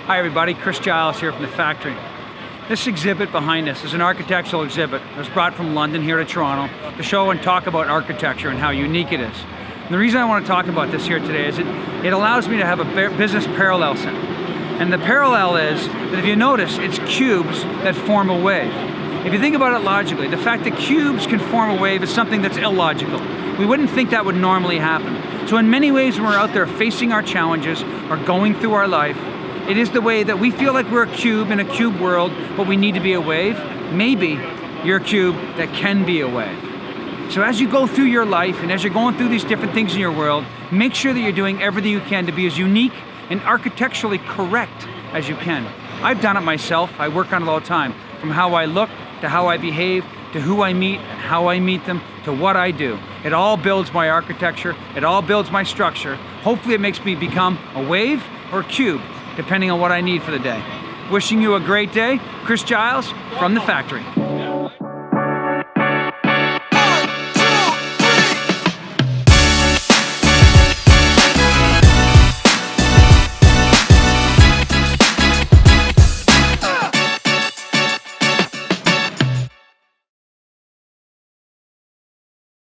Hi everybody, Chris Giles here from the Faktori. This exhibit behind us is an architectural exhibit. It was brought from London here to Toronto to show and talk about architecture and how unique it is. And the reason I want to talk about this here today is it allows me to have a business parallel set. And the parallel is that if you notice, it's cubes that form a wave. If you think about it logically, the fact that cubes can form a wave is something that's illogical. We wouldn't think that would normally happen. So in many ways, when we're out there facing our challenges or going through our life, it is the way that we feel like we're a cube in a cube world, but we need to be a wave. Maybe you're a cube that can be a wave. So as you go through your life and as you're going through these different things in your world, make sure that you're doing everything you can to be as unique and architecturally correct as you can. I've done it myself. I work on it all the time. From how I look, to how I behave, to who I meet and how I meet them, to what I do. It all builds my architecture. It all builds my structure. Hopefully it makes me become a wave or a cube, depending on what I need for the day. Wishing you a great day. Chris Giles from the Faktori.